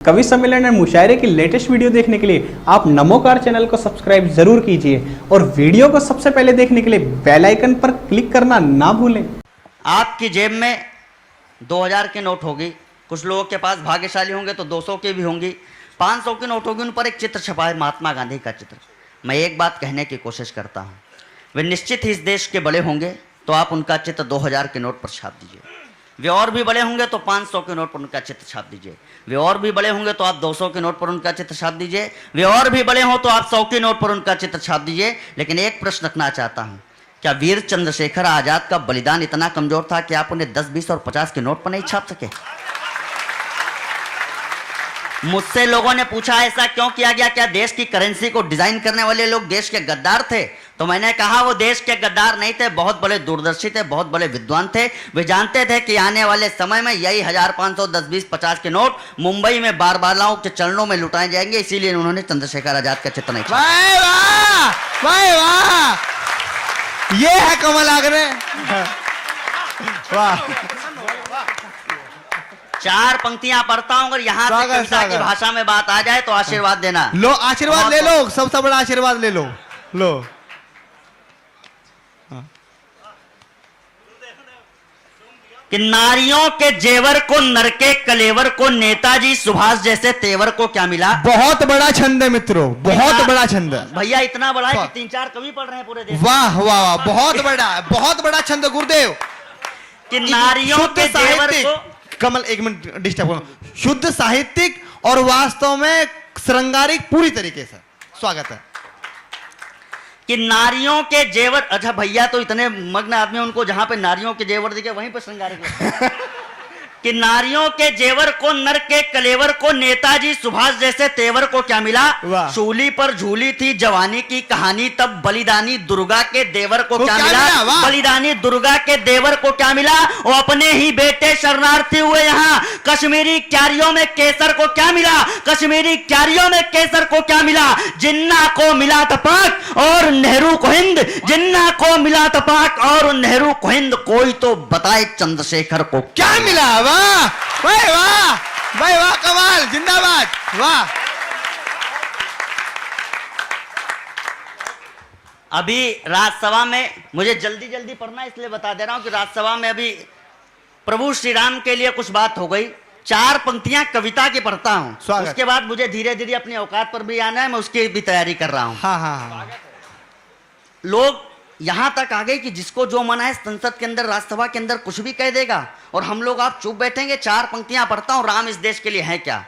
कवि सम्मेलन और मुशायरे की लेटेस्ट वीडियो देखने के लिए आप नमोकार चैनल को सब्सक्राइब जरूर कीजिए और वीडियो को सबसे पहले देखने के लिए बेल आइकन पर क्लिक करना ना भूलें। आपकी जेब में 2000 की नोट होगी, कुछ लोगों के पास भाग्यशाली होंगे तो 200 की भी होंगी, 500 की नोट होगी, उन पर एक चित्र छपा है, महात्मा गांधी का चित्र। मैं एक बात कहने की कोशिश करता हूँ, वे निश्चित ही इस देश के बड़े होंगे तो आप उनका चित्र 2000 के नोट पर छाप दीजिए। वे और भी बड़े होंगे तो 500 के नोट पर उनका चित्र छाप दीजिए। वे और भी बड़े होंगे तो आप 200 के नोट पर उनका चित्र छाप दीजिए। वे और भी बड़े हों तो आप 100 के नोट पर उनका चित्र छाप दीजिए। लेकिन एक प्रश्न रखना चाहता हूं, क्या वीर चंद्रशेखर आजाद का बलिदान इतना कमजोर था कि आप उन्हें 10, 20 और 50 के नोट पर नहीं छाप सके? मुझसे लोगों ने पूछा ऐसा क्यों किया गया, क्या देश की करेंसी को डिजाइन करने वाले लोग देश के गद्दार थे? तो मैंने कहा वो देश के गद्दार नहीं थे, बहुत बड़े दूरदर्शी थे, बहुत बड़े विद्वान थे। वे जानते थे कि आने वाले समय में यही 1500, 10, 20, 50 के नोट मुंबई में बारबालाओं के चरणों में लुटाए जाएंगे, इसीलिए उन्होंने चंद्रशेखर आजाद का चित्र नहीं छापा। वाह वाह, ये है कमल आगरे। वाह, 4 पंक्तियां पढ़ता हूं, अगर यहाँ से कविता की भाषा में बात आ जाए तो आशीर्वाद देना। लो आशीर्वाद ले लो, सबसे बड़ा आशीर्वाद ले लो। लो कि नारियों के जेवर को, नर के कलेवर को, नेताजी सुभाष जैसे तेवर को क्या मिला? बहुत बड़ा छंद है मित्रों, बहुत बड़ा छंद है भैया, इतना बड़ा है कि 3-4 कवि पढ़ रहे हैं पूरे देश। वाह वाह वाह, बहुत बड़ा छंद गुरुदेव। कि नारियों के जेवर को, कमल एक मिनट डिस्टर्ब करो, शुद्ध साहित्यिक और वास्तव में श्रृंगारिक पूरी तरीके से स्वागत है। कि नारियों के जेवर, अच्छा भैया तो इतने मग्न आदमी, उनको जहां पे नारियों के जेवर दिखे वहीं पे श्रृंगारिक कि नारियों के जेवर को, नर के कलेवर को, नेताजी सुभाष जैसे तेवर को क्या मिला? शूली पर झूली थी जवानी की कहानी, तब बलिदानी दुर्गा के देवर को क्या मिला? बलिदानी दुर्गा के देवर को क्या मिला? वो अपने ही बेटे शरणार्थी हुए यहाँ। कश्मीरी क्यारियों में केसर को क्या मिला? कश्मीरी क्यारियों में केसर को क्या मिला? जिन्ना को मिला था पाक और नेहरू को हिंद, जिन्ना को मिला था पाक और नेहरू को हिंद, कोई तो बताए चंद्रशेखर को क्या मिला? वाह भाई वाह, भाई वाह, कमाल, जिंदाबाद, वाह। अभी राज्यसभा में, मुझे जल्दी जल्दी पढ़ना इसलिए बता दे रहा हूं कि राज्यसभा में अभी प्रभु श्री राम के लिए कुछ बात हो गई। 4 पंक्तियां कविता की पढ़ता हूं, उसके बाद मुझे धीरे धीरे अपनी औकात पर भी आना है, मैं उसकी भी तैयारी कर रहा हूं। हाँ। लोग यहां तक आ गए कि जिसको जो मन है संसद के अंदर, राज्यसभा के अंदर कुछ भी कह देगा और हम लोग आप चुप बैठेंगे। 4 पंक्तियां पढ़ता हूं, राम इस देश के लिए है क्या?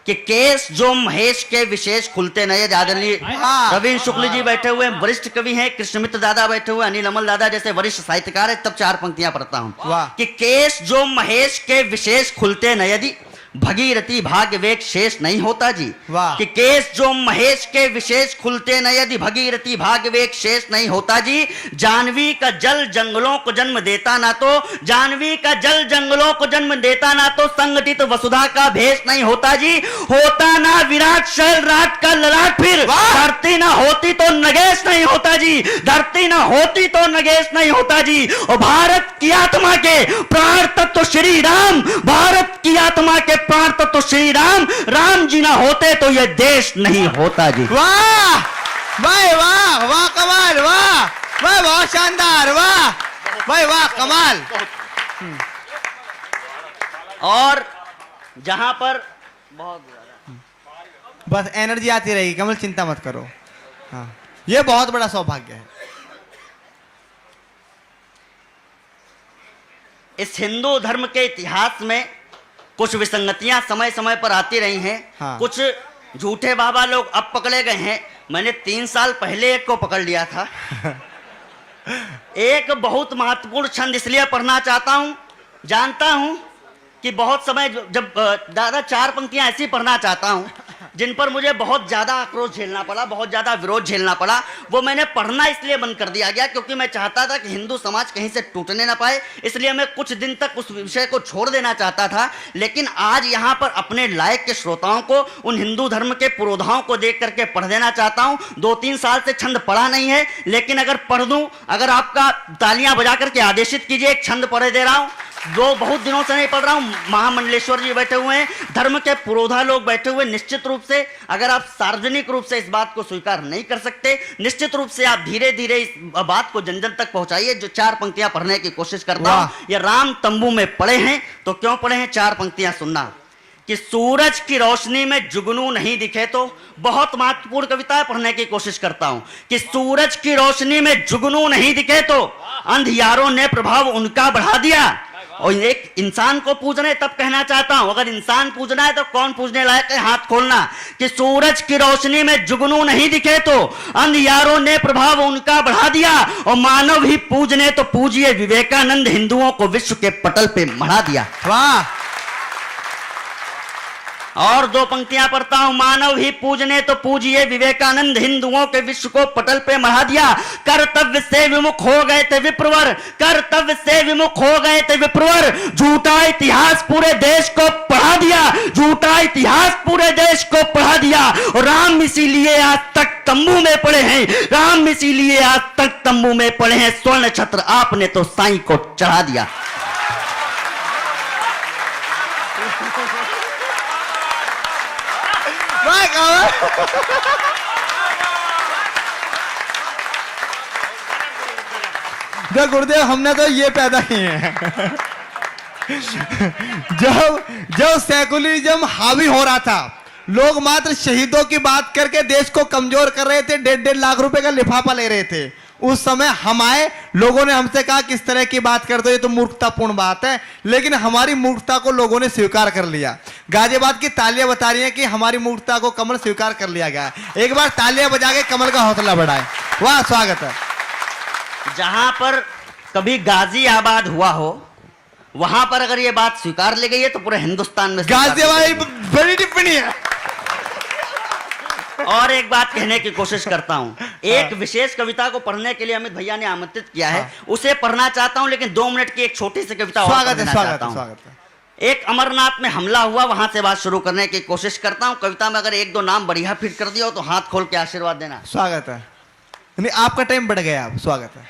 कि केस जो महेश के विशेष खुलते नए, आदरणीय रविंद्र शुक्ल जी बैठे हुए, वरिष्ठ कवि हैं, कृष्णमित्र दादा बैठे हुए, अनिल अमल दादा जैसे वरिष्ठ साहित्यकार है, तब 4 पंक्तियां पढ़ता हूं। कि केस जो महेश के विशेष खुलते न यदि भगीरथी भाग्य वेग शेष नहीं होता जी। कि केस जो महेश के विशेष खुलते न यदि भगीरथी भाग्य वेग शेष नहीं होता जी। जानवी का जल जंगलों को जन्म देता ना तो, जानवी का जल जंगलों को जन्म देता ना तो, संगठित वसुधा का भेष नहीं होता जी। होता ना विराट शैल राट का ललाट, फिर धरती ना होती तो नगेश नहीं होता जी, धरती ना होती तो नगेश नहीं होता जी। और भारत की आत्मा के प्राण तत्व श्री राम, भारत की आत्मा के प्राण तत्व श्री राम, राम जी ना होते तो यह देश नहीं होता जी। वाह भाई वाह, वाह कमाल, वाह वाह, बहुत शानदार, वाह भाई वाह, कमाल। और जहां पर बहुत बस एनर्जी आती रहेगी कमल, चिंता मत करो। हाँ, ये बहुत बड़ा सौभाग्य है। इस हिंदू धर्म के इतिहास में कुछ विसंगतियां समय समय पर आती रही हैं। हाँ। कुछ झूठे बाबा लोग अब पकड़े गए हैं। मैंने 3 साल पहले एक को पकड़ लिया था। एक बहुत महत्वपूर्ण छंद इसलिए पढ़ना चाहता हूं, जानता हूं कि बहुत समय जब दादा 4 पंक्तियां ऐसी पढ़ना चाहता हूं जिन पर मुझे बहुत ज्यादा आक्रोश झेलना पड़ा, बहुत ज्यादा विरोध झेलना पड़ा। वो मैंने पढ़ना इसलिए बंद कर दिया गया क्योंकि मैं चाहता था कि हिंदू समाज कहीं से टूटने ना पाए, इसलिए मैं कुछ दिन तक उस विषय को छोड़ देना चाहता था। लेकिन आज यहाँ पर अपने लायक के श्रोताओं को, उन हिंदू धर्म के पुरोधाओं को देख करके पढ़ देना चाहता हूँ। 2-3 साल से छंद पढ़ा नहीं है, लेकिन अगर पढ़ दूं, अगर आपका तालियां बजा करके आदेशित कीजिए, एक छंद पढ़े दे रहा हूं। जो बहुत दिनों से नहीं पढ़ रहा हूँ, महामंडलेश्वर जी बैठे हुए हैं, धर्म के पुरोधा लोग बैठे हुए। निश्चित रूप से अगर आप सार्वजनिक रूप से इस बात को स्वीकार नहीं कर सकते, निश्चित रूप से आप धीरे धीरे इस बात को जन जन तक पहुंचाइए। जो 4 पंक्तियां पढ़ने की कोशिश करता हूं, ये राम तंबू में पढ़े हैं। तो क्यों पढ़े हैं? 4 पंक्तियां सुनना। कि सूरज की रोशनी में जुगनू नहीं दिखे तो, बहुत महत्वपूर्ण कविता है, पढ़ने की कोशिश करता हूं। कि सूरज की रोशनी में जुगनू नहीं दिखे तो अंधियारों ने प्रभाव उनका बढ़ा दिया। और एक इंसान को पूज रहे तब कहना चाहता हूं, अगर इंसान पूजना है तो कौन पूजने लायक है? हाथ खोलना। कि सूरज की रोशनी में जुगनू नहीं दिखे तो अंधियारों ने प्रभाव उनका बढ़ा दिया, और मानव ही पूजने तो पूजिए विवेकानंद, हिंदुओं को विश्व के पटल पे मढ़ा दिया। वाह। और 2 पंक्तियां पढ़ता हूं। मानव ही पूजने तो पूजिए विवेकानंद, हिंदुओं के विश्व को पटल पे मढ़ा दिया। कर्तव्य से विमुख हो गए थे विप्रवर, कर्तव्य से विमुख हो गए थे विप्रवर, झूठा इतिहास पूरे देश को पढ़ा दिया, झूठा इतिहास पूरे देश को पढ़ा दिया। और राम इसीलिए आज तक तंबू में पड़े हैं, राम इसीलिए आज तक तंबू में पड़े हैं। स्वर्ण छत्र आपने तो साईं को चढ़ा दिया। जो गुरुदेव हमने तो ये पैदा किए हैं। जब सेकुलरिज्म हावी हो रहा था, लोग मात्र शहीदों की बात करके देश को कमजोर कर रहे थे, 1.5 लाख रुपए का लिफाफा ले रहे थे। उस समय हम आए, लोगों ने हमसे कहा किस तरह की बात करते हो, ये तो मूर्खतापूर्ण बात है। लेकिन हमारी मूर्खता को लोगों ने स्वीकार कर लिया। गाजियाबाद की तालियां बता रही हैं कि हमारी मूर्खता को कमल स्वीकार कर लिया गया है। एक बार तालियां बजा के कमल का हौसला बढ़ाए। वाह, स्वागत है। जहां पर कभी गाजियाबाद हुआ हो, वहां पर अगर ये बात स्वीकार ली गई है तो पूरे हिंदुस्तान में गाजियाबाद बड़ी टिप्पणी है। और एक बात कहने की कोशिश करता हूं, एक विशेष कविता को पढ़ने के लिए अमित भैया ने आमंत्रित किया है, उसे पढ़ना चाहता हूं, लेकिन 2 मिनट की एक छोटी सी कविता और पढ़ना चाहता हूं। एक अमरनाथ में हमला हुआ, वहां से बात शुरू करने की कोशिश करता हूं। कविता में अगर 1-2 नाम बढ़िया फिट कर दिया हो तो हाथ खोल के आशीर्वाद देना। स्वागत है। नहीं, आपका टाइम बढ़ गया। आप स्वागत है।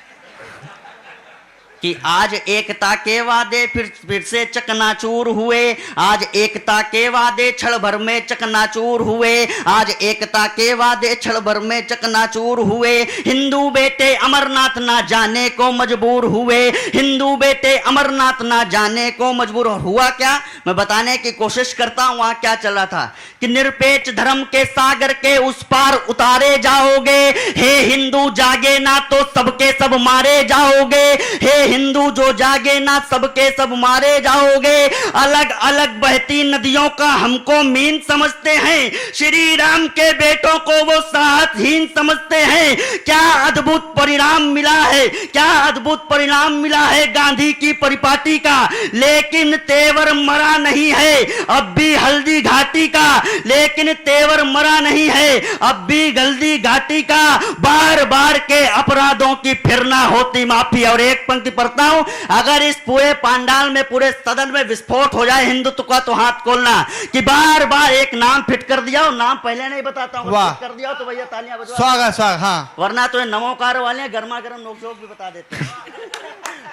कि आज एकता के वादे फिर से चकनाचूर हुए, आज एकता के वादे क्षण भर में चकनाचूर हुए, आज एकता के वादे क्षण भर में चकनाचूर हुए। हिंदू बेटे अमरनाथ ना जाने को मजबूर हुए, हिंदू बेटे अमरनाथ ना जाने को मजबूर। हुआ क्या, मैं बताने की कोशिश करता हूं। वहां क्या चल रहा था कि निरपेक्ष धर्म के सागर के उस पार उतारे जाओगे, हे हिंदू जागे ना तो सबके सब मारे जाओगे, हे हिंदू जो जागे ना सबके सब मारे जाओगे। अलग अलग बहती नदियों का हमको मीन समझते हैं, श्री राम के बेटों को वो साहतहीन समझते हैं। क्या अद्भुत परिणाम मिला है, क्या अद्भुत परिणाम मिला है गांधी की परिपाटी का। लेकिन तेवर मरा नहीं है अब भी हल्दी घाटी का, लेकिन तेवर मरा नहीं है अब भी हल्दी घाटी का। बार बार के अपराधों की फिर ना होती माफी। और एक पंक्ति पढ़ता हूं, अगर इस पूरे पांडाल में, पूरे सदन में विस्फोट हो जाए हिंदुत्व का तो हाथ खोलना। कि बार बार एक नाम फिट कर दिया, और नाम पहले नहीं बताता हूं, फिट कर दिया तो भैया तालियां बजवा। स्वागत, स्वागत। हाँ, वरना तो नमोकार वाले गर्मा गर्म नोक भी बता देते हैं।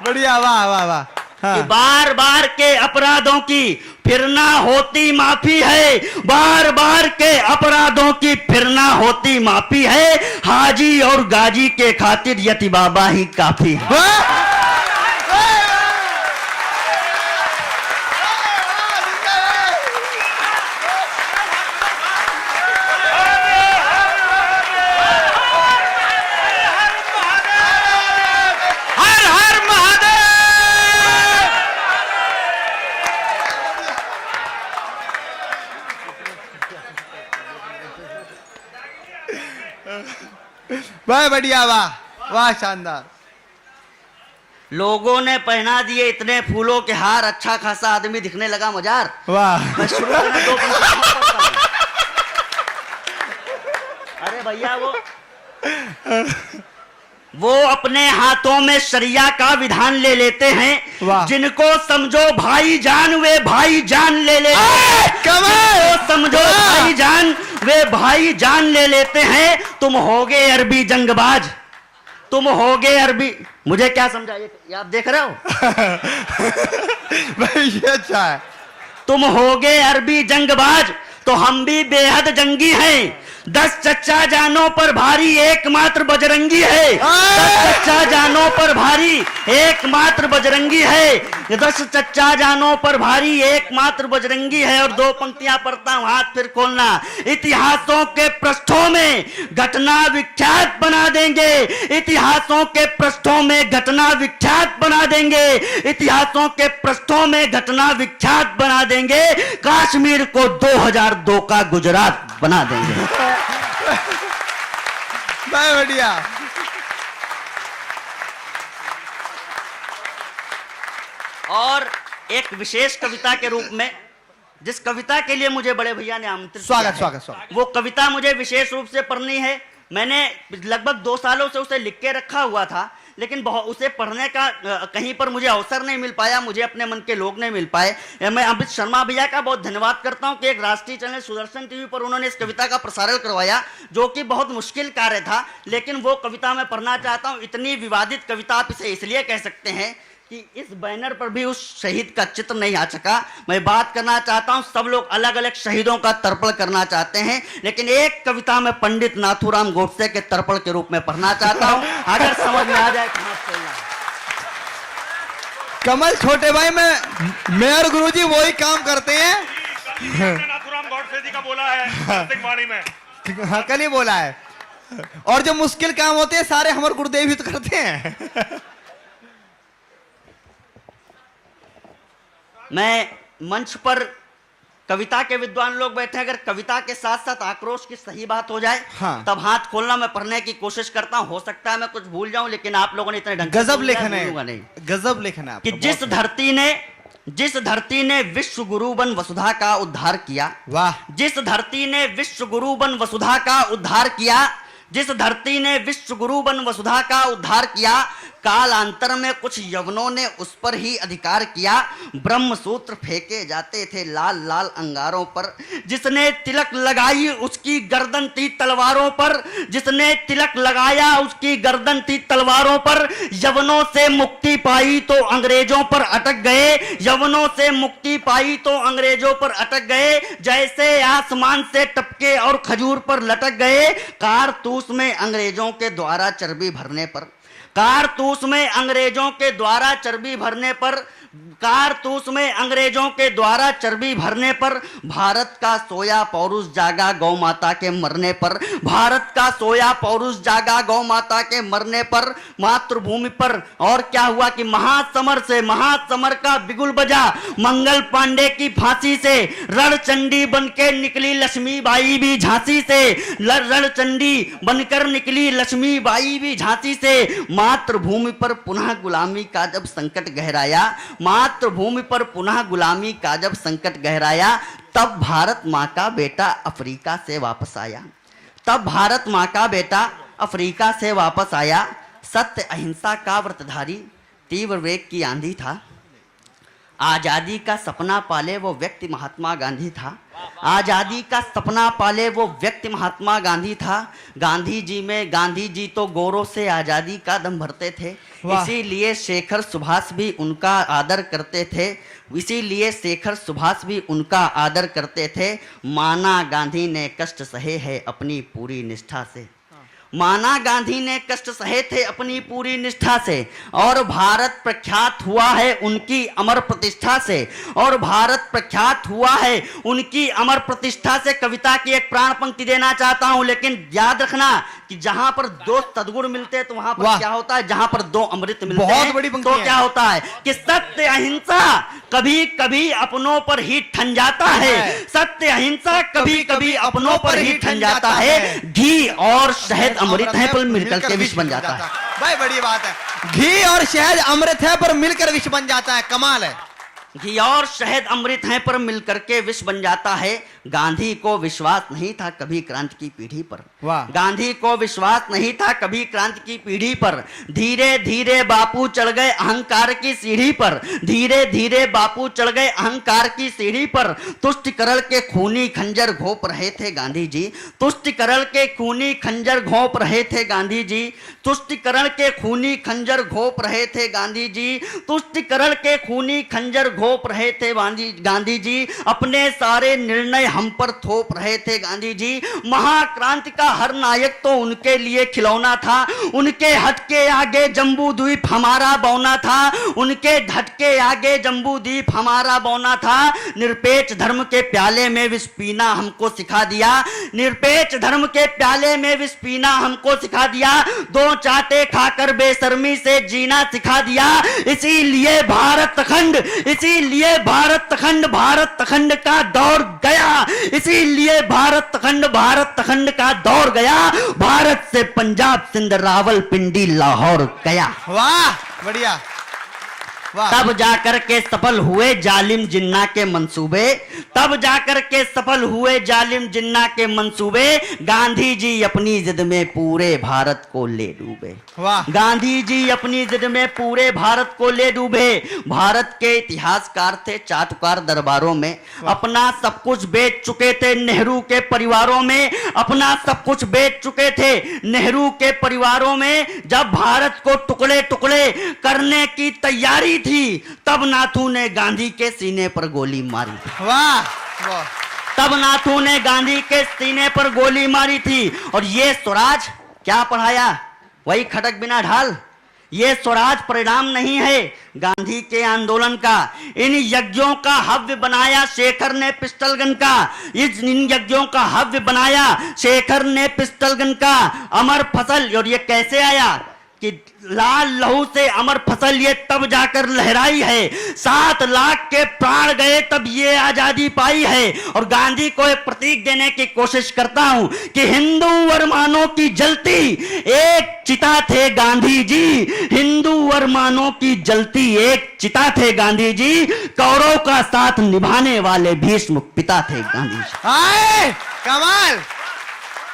बढ़िया, वाह वाह वाह। कि बार बार के अपराधों की फिर ना होती माफी है, बार बार के अपराधों की फिर ना होती माफी है। हाजी और गाजी के खातिर यति बाबा ही काफी है। वाह, बढ़िया, वाह वाह, शानदार। लोगों ने पहना दिए इतने फूलों के हार, अच्छा खासा आदमी दिखने लगा मजार। वाह। मैं शुरू करना 2 पंक्तियां। अरे भैया वो अपने हाथों में शरिया का विधान ले लेते हैं। जिनको समझो भाई जान वे भाई जान ले लेते हैं, जिनको समझो भाई जान वे भाई जान ले लेते हैं। तुम होगे अरबी जंगबाज, तुम होगे अरबी, मुझे क्या समझा ये आप देख रहे हो? भाई ये अच्छा है। तुम होगे अरबी जंगबाज तो हम भी बेहद जंगी हैं। 10 चच्चा जानों पर भारी एकमात्र बजरंगी है। 10 चच्चा जानों पर भारी एकमात्र बजरंगी है। 10 चच्चा जानों पर भारी एकमात्र बजरंगी है। और 2 पंक्तियां पढ़ता हूं, हाथ फिर खोलना। इतिहासों के पृष्ठों में घटना विख्यात बना देंगे। इतिहासों के पृष्ठों में घटना विख्यात बना देंगे। इतिहासों के पृष्ठों में घटना विख्यात बना देंगे। कश्मीर को 2002 का गुजरात बना देंगे। भाई बढ़िया। और एक विशेष कविता के रूप में, जिस कविता के लिए मुझे बड़े भैया ने आमंत्रित स्वागत किया है, स्वागत। वो कविता मुझे विशेष रूप से पढ़नी है। मैंने लगभग 2 सालों से उसे लिख के रखा हुआ था, लेकिन उसे पढ़ने का कहीं पर मुझे अवसर नहीं मिल पाया, मुझे अपने मन के लोग नहीं मिल पाए। मैं अमित शर्मा भैया का बहुत धन्यवाद करता हूं कि एक राष्ट्रीय चैनल सुदर्शन टीवी पर उन्होंने इस कविता का प्रसारण करवाया, जो कि बहुत मुश्किल कार्य था, लेकिन वो कविता मैं पढ़ना चाहता हूं। इतनी विवादित कविता आप इसे इसलिए कह सकते हैं कि इस बैनर पर भी उस शहीद का चित्र नहीं आ सका। मैं बात करना चाहता हूं, सब लोग अलग अलग शहीदों का तर्पण करना चाहते हैं, लेकिन एक कविता मैं पंडित नाथूराम गोडसे के तर्पण के रूप में पढ़ना चाहता हूं। अगर समझ में आ जाए कहां से बोलना। कमल छोटे भाई, मैं और गुरुजी वही काम करते हैं। नाथूराम गौडसे जी का बोला है वाणी में। हाँ, कल ही बोला है। और जो मुश्किल काम होते हैं सारे हमारे गुरुदेव ही तो करते हैं। मैं मंच पर कविता के विद्वान लोग बैठे, अगर कविता के साथ साथ आक्रोश की सही बात हो जाए, हाँ। तब हाथ खोलना, मैं पढ़ने की कोशिश करता हूं। हो सकता है मैं कुछ भूल जाऊं, लेकिन आप लोगों ने इतने ढंग से गजब बोला लेखन भूलूंगा है, नहीं। गजब लेखन है कि आपका, जिस धरती ने विश्व गुरु बन वसुधा का उद्धार किया, वाह। जिस धरती ने विश्व गुरु बन वसुधा का उद्धार किया, जिस धरती ने विश्व गुरु बन वसुधा का उद्धार किया, कालांतर में कुछ यवनों ने उस पर ही अधिकार किया। ब्रह्म सूत्र फेंके जाते थे लाल लाल अंगारों पर, जिसने तिलक लगाई उसकी गर्दन थी तलवारों पर, जिसने तिलक लगाया उसकी गर्दन थी तलवारों पर। यवनों से मुक्ति पाई तो अंग्रेजों पर अटक गए, यवनों से मुक्ति पाई तो अंग्रेजों पर अटक गए। जैसे आसमान से टपके और खजूर पर लटक गए। कारतूस में अंग्रेजों के द्वारा चर्बी भरने पर, कारतूस में अंग्रेजों के द्वारा चर्बी भरने पर, कारतूस में अंग्रेजों के द्वारा चर्बी भरने पर, भारत का सोया पौरुष जागा गौ माता के मरने पर, भारत का सोया पौरुष जागा गौ माता के मरने पर, मातृभूमि पर। और क्या हुआ कि महासमर का बिगुल बजा, मंगल पांडे की फांसी से रणचंडी बनके निकली लक्ष्मीबाई भी झांसी से, रणचंडी बनकर निकली लक्ष्मीबाई भी झांसी से। मातृभूमि पर पुनः गुलामी का जब संकट गहराया, मातृभूमि पर पुनः गुलामी का जब संकट गहराया, तब भारत मां का बेटा अफ्रीका से वापस आया, तब भारत मां का बेटा अफ्रीका से वापस आया। सत्य अहिंसा का व्रतधारी तीव्र वेग की आंधी था, आजादी का सपना पाले वो व्यक्ति महात्मा गांधी था, आजादी का सपना पाले वो व्यक्ति महात्मा गांधी था। गांधी जी तो गोरों से आजादी का दम भरते थे, इसीलिए शेखर सुभाष भी उनका आदर करते थे, इसीलिए शेखर सुभाष भी उनका आदर करते थे। माना गांधी ने कष्ट सहे है अपनी पूरी निष्ठा से, माना गांधी ने कष्ट सहे थे अपनी पूरी निष्ठा से, और भारत प्रख्यात हुआ है उनकी अमर प्रतिष्ठा से, और भारत प्रख्यात हुआ है उनकी अमर प्रतिष्ठा से। कविता की एक प्राण पंक्ति देना चाहता हूं, लेकिन याद रखना कि जहां पर 2 सद्गुण मिलते हैं तो वहां पर क्या होता है, जहां पर 2 अमृत मिलते हैं बड़ी तो क्या होता है कि सत्य अहिंसा कभी कभी अपनों पर ही ठन जाता है, सत्य अहिंसा कभी कभी अपनों पर ही ठन जाता है। घी और शहद अमृत है पर मिलकर के विष बन जाता है। भाई बड़ी बात है, घी और शहद अमृत है पर मिलकर विष बन जाता है, कमाल है। घी और शहद अमृत हैं पर मिलकर के विष बन जाता है। गांधी को विश्वास नहीं था कभी क्रांति की पीढ़ी पर। वाह। गांधी को विश्वास नहीं था कभी क्रांति की पीढ़ी पर। धीरे धीरे बापू चढ़ गए अहंकार की सीढ़ी पर। धीरे धीरे बापू चढ़ गए अहंकार की सीढ़ी पर। तुष्टिकरण के खूनी खंजर घोंप रहे थे गांधी जी। तुष्टिकरण के खूनी खंजर घोंप रहे थे गांधी जी। तुष्टिकरण के खूनी खंजर घोंप रहे थे गांधी जी। तुष्टिकरण के खूनी खंजर घोंप रहे थे गांधी जी। अपने सारे निर्णय हम पर थोप रहे थे गांधी जी। महाक्रांति का हर नायक तो उनके लिए खिलौना था। उनके हट के आगे जम्बू द्वीप हमारा बौना था। उनके हट के आगे जम्बू द्वीप हमारा बौना था। निरपेक्ष धर्म के प्याले में विष पीना हमको सिखा दिया। निरपेक्ष धर्म के प्याले में विष पीना हमको सिखा दिया। दो चाटे खाकर बेशर्मी से जीना सिखा दिया। इसीलिए भारत खंड का दौर गया। इसीलिए भारत खंड का दौर गया। भारत से पंजाब सिंध रावलपिंडी लाहौर गया। वाह, बढ़िया, वाह। तब जाकर के सफल हुए जालिम जिन्ना के मंसूबे। तब जाकर के सफल हुए जालिम जिन्ना के मंसूबे। गांधी जी अपनी जिद में पूरे भारत को ले डूबे। वाह। गांधी जी अपनी जिद में पूरे भारत को ले डूबे। भारत के इतिहासकार थे चाटुकार दरबारों में। अपना सब कुछ बेच चुके थे नेहरू के परिवारों में। अपना सब कुछ बेच चुके थे नेहरू के परिवारों में। जब भारत को टुकड़े टुकड़े करने की तैयारी थी तब नाथू ने गांधी के सीने पर गोली मारी थी। वाह, वाह। तब नाथू ने गांधी के सीने पर गोली मारी थी। और ये स्वराज क्या पढ़ाया? वही खटक बिना ढाल। ये स्वराज परिणाम नहीं है गांधी के आंदोलन का। इन यज्ञों का हव्य बनाया शेखर ने पिस्टलगन का। इन यज्ञों का हव्य बनाया शेखर ने पिस्टलगन का। अमर फसल, और ये कैसे आया कि लाल लहू से अमर फसल ये तब जाकर लहराई है। 7 लाख के प्राण गए तब ये आजादी पाई है। और गांधी को एक प्रतीक देने की कोशिश करता हूं कि हिंदू अरमानों की जलती एक चिता थे गांधी जी। हिंदू अरमानों की जलती एक चिता थे गांधी जी। कौरव का साथ निभाने वाले भीष्म पिता थे गांधी जी। आए, कमाल।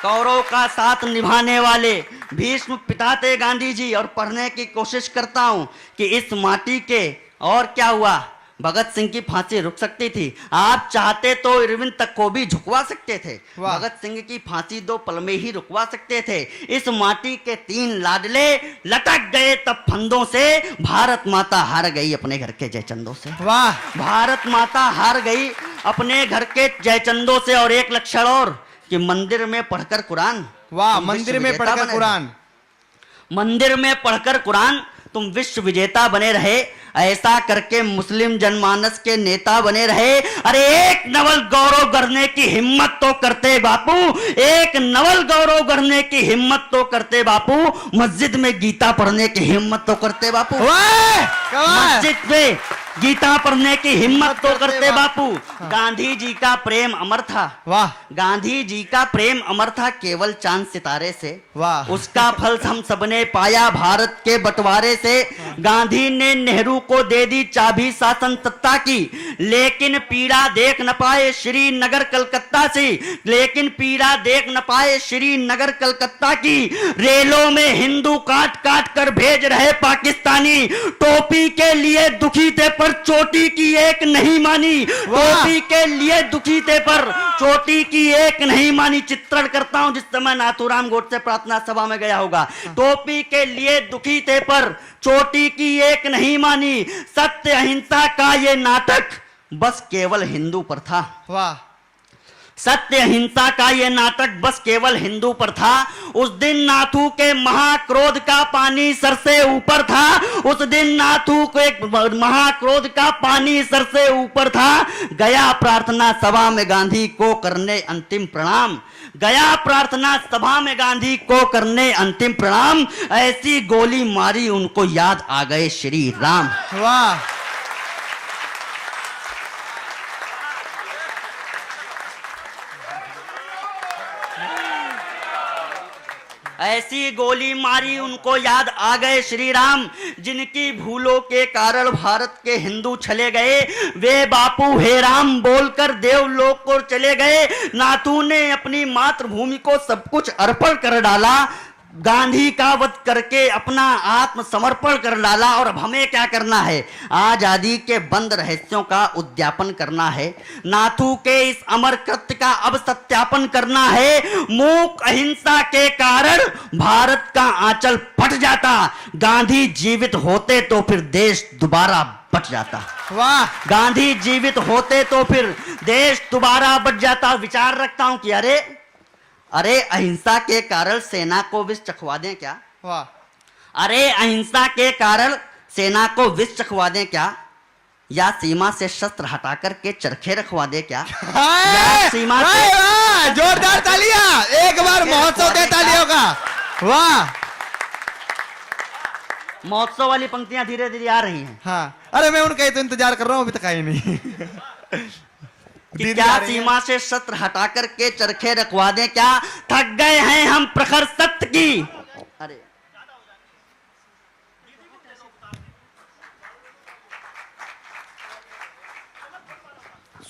कौरव का साथ निभाने वाले भीष्म पिता थे गांधी जी। और पढ़ने की कोशिश करता हूं कि इस माटी के, और क्या हुआ, भगत सिंह की फांसी रुक सकती थी। आप चाहते तो इरविन तक को भी झुकवा सकते थे। भगत सिंह की फांसी 2 पल में ही रुकवा सकते थे। इस माटी के 3 लाडले लटक गए तब फंदों से। भारत माता हार गई अपने घर के जयचंदों से। वाह। भारत माता हार गई अपने घर के जयचंदों से। और एक लक्षण और कि मंदिर में पढ़कर कुरान। वाह, मंदिर में पढ़कर कुरान। मंदिर में पढ़कर कुरान तुम विश्व विजेता बने रहे। ऐसा करके मुस्लिम जनमानस के नेता बने रहे। अरे एक नवल गौरव गढ़ने की हिम्मत तो करते बापू। एक नवल गौरव गढ़ने की हिम्मत तो करते बापू। मस्जिद में गीता पढ़ने की हिम्मत तो करते बापू। मस्जिद में गीता पढ़ने की हिम्मत तो करते बापू। गांधी जी का प्रेम अमर था। वाह। गांधी जी का प्रेम अमर था केवल चांद सितारे से। वाह। उसका फल हम सबने पाया भारत के बंटवारे से। गांधी ने नेहरू को दे दी चाबी शासन सत्ता की। लेकिन पीड़ा देख न पाए श्रीनगर कलकत्ता से। लेकिन पीड़ा देख न पाए श्रीनगर कलकत्ता की। रेलों में हिंदू काट काट कर भेज रहे पाकिस्तानी। टोपी के लिए दुखी थे पर चोटी की एक नहीं मानी। टोपी के लिए दुखी थे पर चोटी की एक नहीं मानी। चित्रण करता हूं जिस समय नाथूराम गोडसे प्रार्थना सभा में गया होगा। टोपी के लिए दुखी थे पर चोटी की एक नहीं मानी। सत्य अहिंसा का ये नाटक बस केवल हिंदू पर था। वाह। सत्य अहिंसा का ये नाटक बस केवल हिंदू पर था। उस दिन नाथू के महाक्रोध का पानी सर से ऊपर था। उस दिन नाथू के महाक्रोध का पानी सर से ऊपर था। गया प्रार्थना सभा में गांधी को करने अंतिम प्रणाम। गया प्रार्थना सभा में गांधी को करने अंतिम प्रणाम। ऐसी गोली मारी उनको याद आ गए श्री राम। वाह। ऐसी गोली मारी उनको याद आ गए श्री राम, जिनकी भूलों के कारण भारत के हिंदू चले गए। वे बापू हे राम बोलकर देवलोक को चले गए। नाथू ने अपनी मातृभूमि को सब कुछ अर्पण कर डाला, गांधी का वध करके अपना आत्मसमर्पण कर डाला। और अब हमें क्या करना है? आजादी के बंद रहस्यों का उद्यापन करना है। नाथू के इस अमर कृत्य का अब सत्यापन करना है। मूक अहिंसा के कारण भारत का आंचल फट जाता, गांधी जीवित होते तो फिर देश दोबारा बच जाता। वाह, गांधी जीवित होते तो फिर देश दोबारा बच जाता। विचार रखता हूं कि अरे अहिंसा के कारण सेना को विष चखवा दें क्या? वाह, अरे अहिंसा के कारण सेना को विष चखवा दें क्या? या सीमा से शस्त्र हटाकर के चरखे रखवा दे क्या? या सीमा से वाह, जोरदार तालियां, एक बार महोत्सव दे तालियों का। वाह, महोत्सव वाली पंक्तियां धीरे धीरे आ रही हैं। हाँ, अरे मैं उनका ही तो इंतजार कर रहा हूं, अभी तक आई नहीं। कि दीदी क्या आ रही है। सीमा से शस्त्र हटाकर के चरखे रखवा दें क्या? थक गए हैं हम प्रखर सत्य की। अरे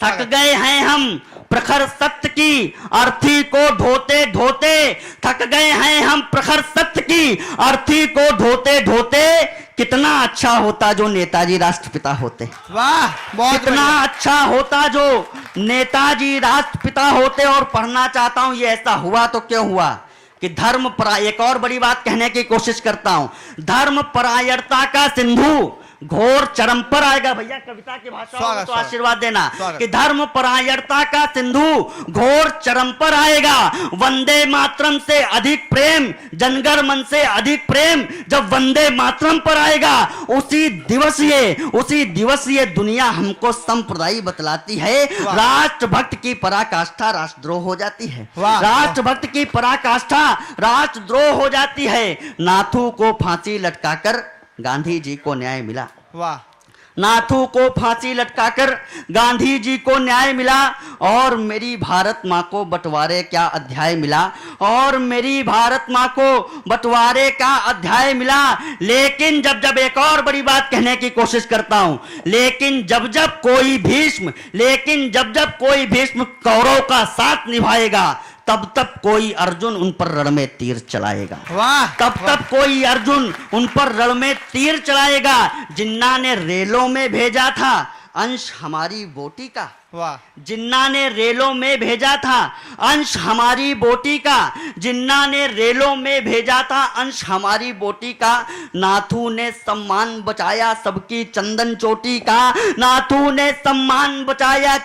थक गए हैं हम प्रखर सत्य की अर्थी को ढोते ढोते। थक गए हैं हम प्रखर सत्य की अर्थी को ढोते ढोते। कितना अच्छा होता जो नेताजी राष्ट्रपिता होते। वाह, बहुत कितना अच्छा होता जो नेताजी राष्ट्रपिता होते। और पढ़ना चाहता हूं ये ऐसा हुआ तो क्यों हुआ कि धर्म एक और बड़ी बात कहने की कोशिश करता हूं। धर्म परायणता का सिंधु घोर चरम पर आएगा। भैया कविता की भाषा हो तो आशीर्वाद देना कि धर्म परायणता का सिंधु घोर चरम पर आएगा। वंदे मातरम से अधिक प्रेम, जनगण मन से अधिक प्रेम जब वंदे मातरम पर आएगा, उसी दिवस ये दुनिया हमको संप्रदाय बतलाती है। राष्ट्रभक्त की पराकाष्ठा राष्ट्रद्रोह हो जाती है। राष्ट्रभक्त की पराकाष्ठा राष्ट्रद्रोह हो जाती है। नाथू को फांसी लटकाकर गांधी जी को न्याय मिला। वाह, नाथू को फांसी लटकाकर गांधी जी को न्याय मिला। और मेरी भारत मां को बंटवारे क्या अध्याय मिला। और मेरी भारत मां को बंटवारे का अध्याय मिला। लेकिन जब एक और बड़ी बात कहने की कोशिश करता हूं, लेकिन जब जब कोई भीष्म कौरव का साथ निभाएगा, तब कोई अर्जुन उन पर रण में तीर चलाएगा। वाह, तब कोई अर्जुन उन पर रण में तीर चलाएगा। जिन्ना ने रेलों में भेजा था अंश हमारी बोटी का। वाह, जिन्ना ने रेलों में भेजा था अंश हमारी बोटी का। जिन्ना ने रेलों में भेजा था अंश हमारी बोटी का। नाथू ने सम्मान बचाया सबकी चंदन चोटी का। नाथू ने सम्मान बचाया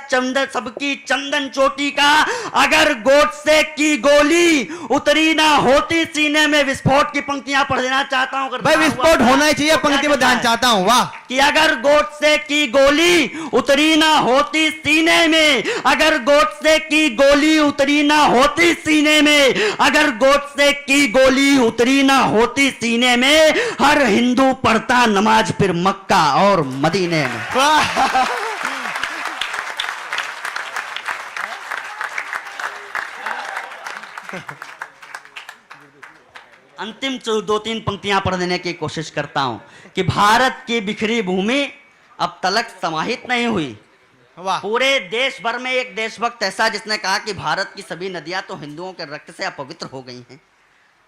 सबकी चंदन चोटी का। अगर गोडसे की गोली उतरी ना होती सीने में। विस्फोट की पंक्तियां पढ़ देना चाहता हूं। भाई विस्फोट होना ही चाहिए, पंक्ति में ध्यान चाहता हूं। वाह, कि अगर गोडसे की गोली उतरी ना होती सीने में। अगर गोडसे की गोली उतरी ना होती सीने में। अगर गोडसे की गोली उतरी ना होती सीने में। हर हिंदू पढ़ता नमाज फिर मक्का और मदीने में। वाह, अंतिम 2-3 पंक्तियां पढ़ देने की कोशिश करता हूं कि भारत की बिखरी भूमि अब तलक समाहित नहीं हुई। वाह, पूरे देश भर में एक देशभक्त ऐसा जिसने कहा कि भारत की सभी नदियां तो हिंदुओं के रक्त से अपवित्र हो गई हैं।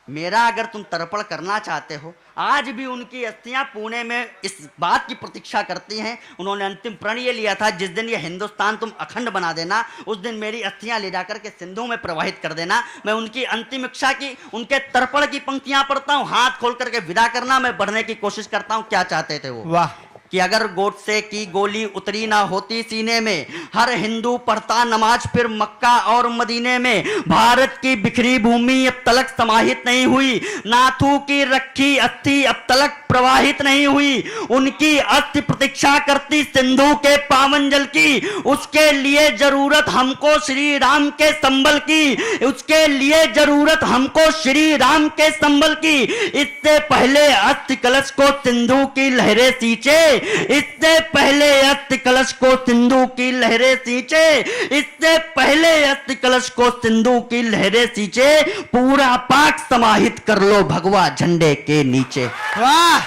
मेरा अगर तुम तर्पण करना चाहते हो, आज भी उनकी अस्थियां पुणे में इस बात की प्रतीक्षा करती हैं। उन्होंने अंतिम प्रण ये लिया था, जिस दिन ये हिंदुस्तान तुम अखंड बना देना, उस दिन मेरी अस्थियां ले जाकर के सिंधु में प्रवाहित कर देना। मैं उनकी अंतिम इच्छा की, उनके तर्पण की पंक्तियां पढ़ता हूं। हाथ खोल करके विदा करना, मैं बढ़ने की कोशिश करता हूं क्या चाहते थे वो। वाह, कि अगर गोडसे की गोली उतरी ना होती सीने में। हर हिंदू पढ़ता नमाज फिर मक्का और मदीने में। भारत की बिखरी भूमि अब तलक समाहित नहीं हुई। नाथू की रखी अस्थि अब तलक प्रवाहित नहीं हुई। उनकी अस्थि प्रतीक्षा करती सिंधु के पावन जल की। उसके लिए जरूरत हमको श्री राम के संबल की। उसके लिए जरूरत हमको श्री राम के संबल की। इससे पहले अस्थि कलश को सिंधु की लहरें सींचे। इससे पहले अस्थि कलश को सिंधु की लहरें सींचे, इससे पहले अस्थि कलश को सिंधु की लहरें सींचे, पूरा पाक समाहित कर लो भगवा झंडे के नीचे। वाह,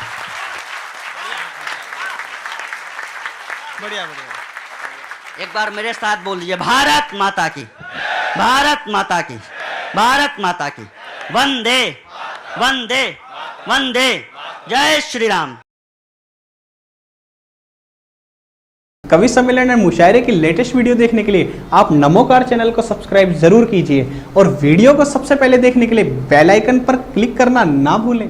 बढ़िया बढ़िया। एक बार मेरे साथ बोल दीजिए, भारत माता की, भारत माता की, भारत माता की, वंदे वंदे वंदे, जय श्री राम। कवि सम्मेलन और मुशायरे की लेटेस्ट वीडियो देखने के लिए आप नमोकार चैनल को सब्सक्राइब जरूर कीजिए और वीडियो को सबसे पहले देखने के लिए बेल आइकन पर क्लिक करना ना भूलें।